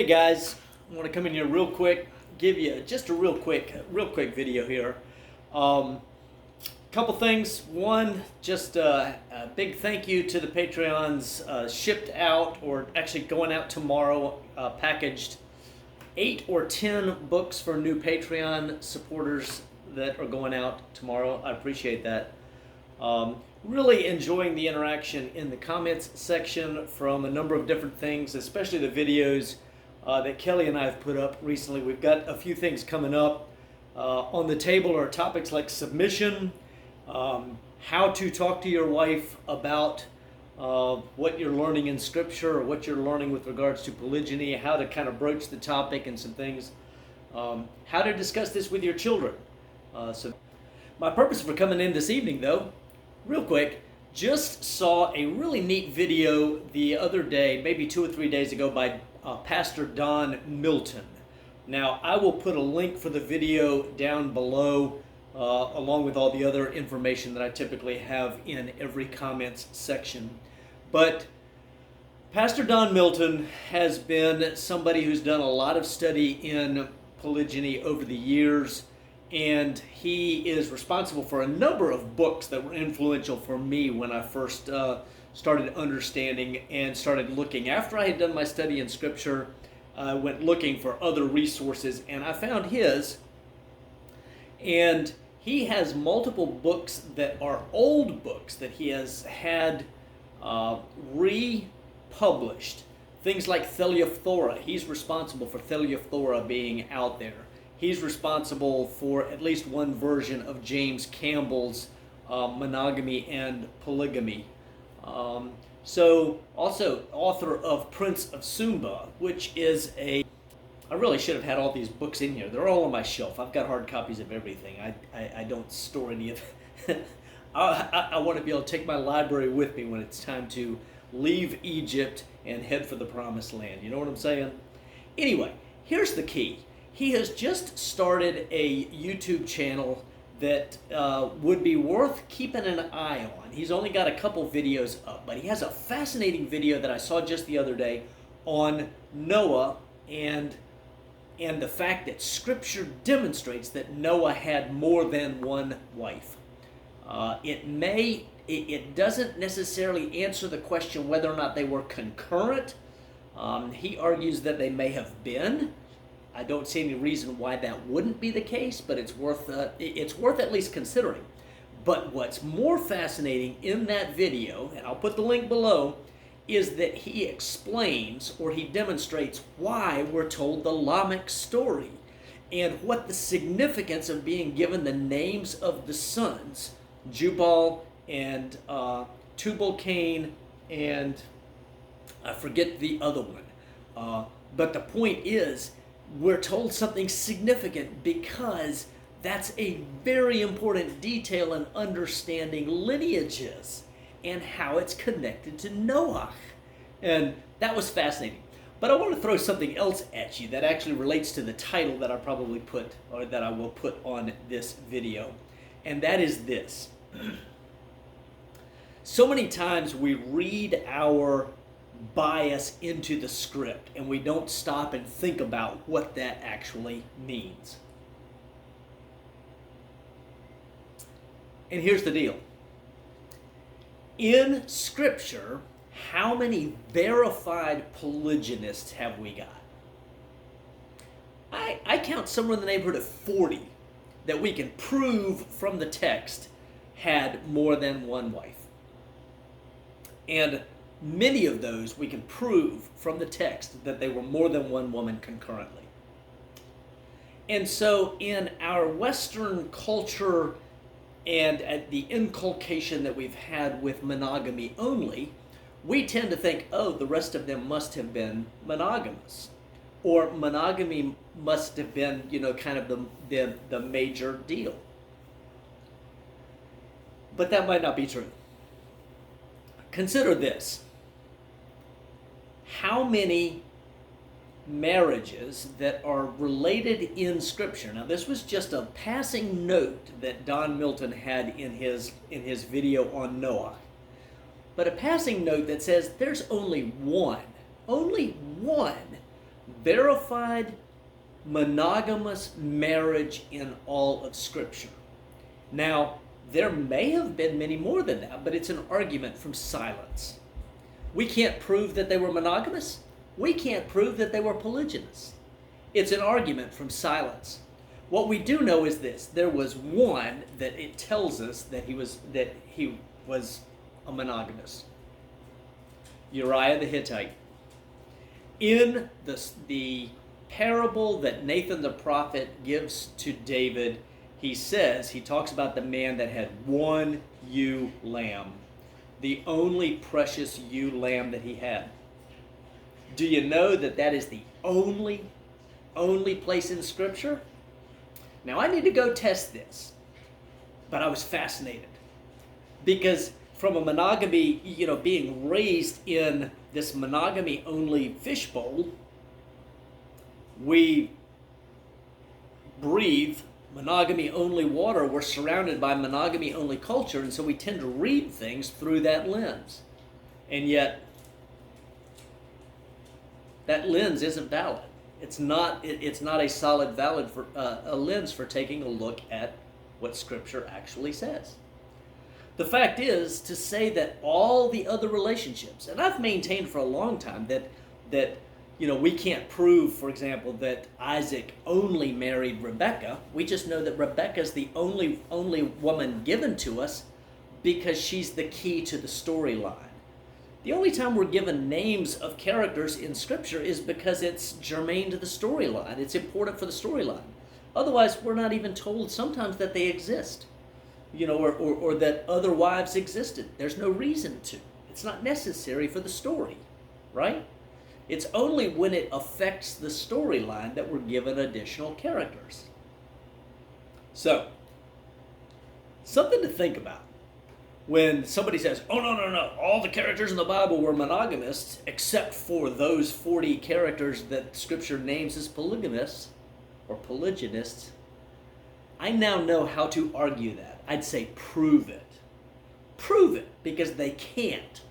Hey guys, I want to come in here real quick, give you just a real quick video here. Couple things. One, just a big thank you to the Patreons shipped out, or actually going out tomorrow, packaged 8 or 10 books for new Patreon supporters that are going out tomorrow. I appreciate that. Really enjoying the interaction in the comments section from a number of different things, especially the videos that Kelly and I have put up recently. We've got a few things coming up. On the table are topics like submission, how to talk to your wife about what you're learning in Scripture or what you're learning with regards to polygyny, how to kind of broach the topic and some things, how to discuss this with your children. So my purpose for coming in this evening, though, real quick, just saw a really neat video the other day, maybe 2 or 3 days ago, by Pastor Don Milton. Now, I will put a link for the video down below, along with all the other information that I typically have in every comments section. But Pastor Don Milton has been somebody who's done a lot of study in polygyny over the years, and he is responsible for a number of books that were influential for me when I first started understanding and started looking. After I had done my study in Scripture, I went looking for other resources, and I found his. And he has multiple books that are old books that he has had republished. Things like Theleophthora. He's responsible for Theleophthora being out there. He's responsible for at least one version of James Campbell's Monogamy and Polygamy. So also author of Prince of Sumba, which is I really should have had all these books in here. They're all on my shelf. I've got hard copies of everything. I don't store any of it. I want to be able to take my library with me when it's time to leave Egypt and head for the promised land. You know what I'm saying? Anyway, here's the key. He has just started a YouTube channel that would be worth keeping an eye on. He's only got a couple videos up, but he has a fascinating video that I saw just the other day on Noah and the fact that Scripture demonstrates that Noah had more than one wife. It doesn't necessarily answer the question whether or not they were concurrent. He argues that they may have been. I don't see any reason why that wouldn't be the case, but it's worth at least considering. But what's more fascinating in that video, and I'll put the link below, is that he explains, or he demonstrates, why we're told the Lamech story and what the significance of being given the names of the sons, Jubal and Tubal-Cain, and I forget the other one. But the point is, we're told something significant because that's a very important detail in understanding lineages and how it's connected to Noah. And that was fascinating. But I want to throw something else at you that actually relates to the title that I probably put, or that I will put on this video. And that is this. So many times we read our bias into the script and we don't stop and think about what that actually means. And here's the deal. In Scripture, how many verified polygynists have we got? I count somewhere in the neighborhood of 40 that we can prove from the text had more than one wife. And many of those we can prove from the text that they were more than one woman concurrently. And so in our Western culture and at the inculcation that we've had with monogamy only, we tend to think, oh, the rest of them must have been monogamous. Or monogamy must have been, kind of the major deal. But that might not be true. Consider this. How many marriages that are related in Scripture? Now, this was just a passing note that Don Milton had in his video on Noah. But a passing note that says there's only one verified monogamous marriage in all of Scripture. Now, there may have been many more than that, but it's an argument from silence. We can't prove that they were monogamous. We can't prove that they were polygynists. It's an argument from silence. What we do know is this: there was one that it tells us that he was a monogamist. Uriah the Hittite. In the parable that Nathan the prophet gives to David, he talks about the man that had one ewe lamb, the only precious ewe lamb that he had. Do you know that that is the only place in Scripture? Now, I need to go test this, but I was fascinated because from a monogamy, being raised in this monogamy-only fishbowl, we breathe monogamy-only water. We're surrounded by monogamy-only culture, and so we tend to read things through that lens. And yet, that lens isn't valid. It's not a solid, valid a lens for taking a look at what Scripture actually says. The fact is to say that all the other relationships, and I've maintained for a long time that we can't prove, for example, that Isaac only married Rebekah. We just know that Rebekah is the only woman given to us because she's the key to the storyline. The only time we're given names of characters in Scripture is because it's germane to the storyline. It's important for the storyline. Otherwise, we're not even told sometimes that they exist, or that other wives existed. There's no reason to. It's not necessary for the story, right? It's only when it affects the storyline that we're given additional characters. So, something to think about. When somebody says, oh, no, all the characters in the Bible were monogamists except for those 40 characters that Scripture names as polygamists or polygynists, I now know how to argue that. I'd say prove it. Prove it, because they can't.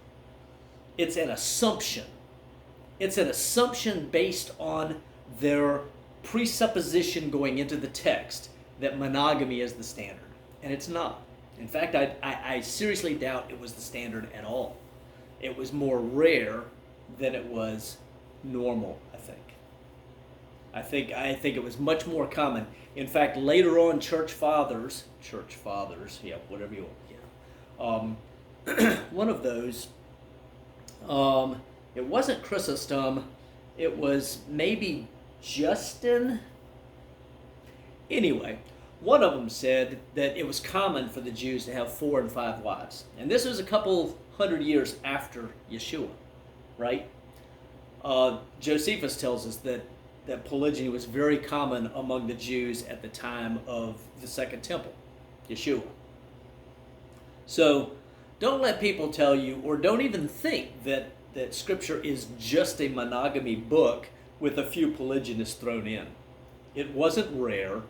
It's an assumption. It's an assumption based on their presupposition going into the text that monogamy is the standard, and it's not. In fact, I seriously doubt it was the standard at all. It was more rare than it was normal, I think. I think it was much more common. In fact, later on, church fathers, yeah, whatever you want, yeah. One of those, it wasn't Chrysostom, it was maybe Justin. Anyway, one of them said that it was common for the Jews to have 4 and 5 wives. And this was a couple hundred years after Yeshua, right? Josephus tells us that polygyny was very common among the Jews at the time of the Second Temple, Yeshua. So don't let people tell you, or don't even think that Scripture is just a monogamy book with a few polygynists thrown in. It wasn't rare.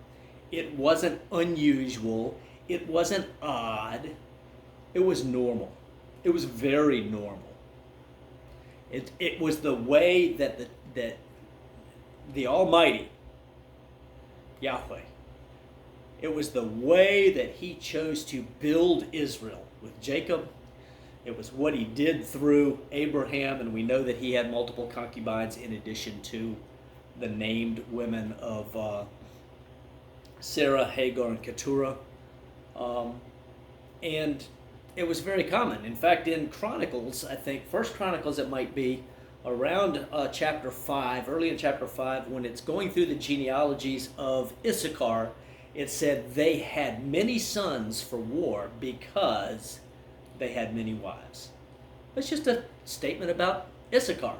It wasn't unusual. It wasn't odd. It was normal. It was very normal. It was the way that the Almighty, Yahweh, it was the way that He chose to build Israel with Jacob. It was what He did through Abraham, and we know that he had multiple concubines in addition to the named women of Sarah, Hagar, and Keturah. And it was very common. In fact, in Chronicles, I think, First Chronicles it might be, around chapter 5, early in chapter 5, when it's going through the genealogies of Issachar, it said they had many sons for war because they had many wives. That's just a statement about Issachar.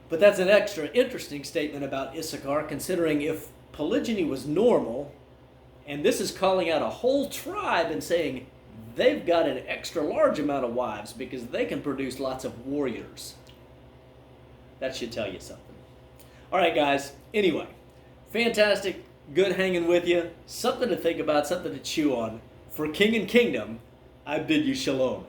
But that's an extra interesting statement about Issachar, considering if polygyny was normal, and this is calling out a whole tribe and saying they've got an extra large amount of wives because they can produce lots of warriors. That should tell you something. All right, guys. Anyway, fantastic. Good hanging with you. Something to think about, something to chew on. For King and Kingdom, I bid you shalom.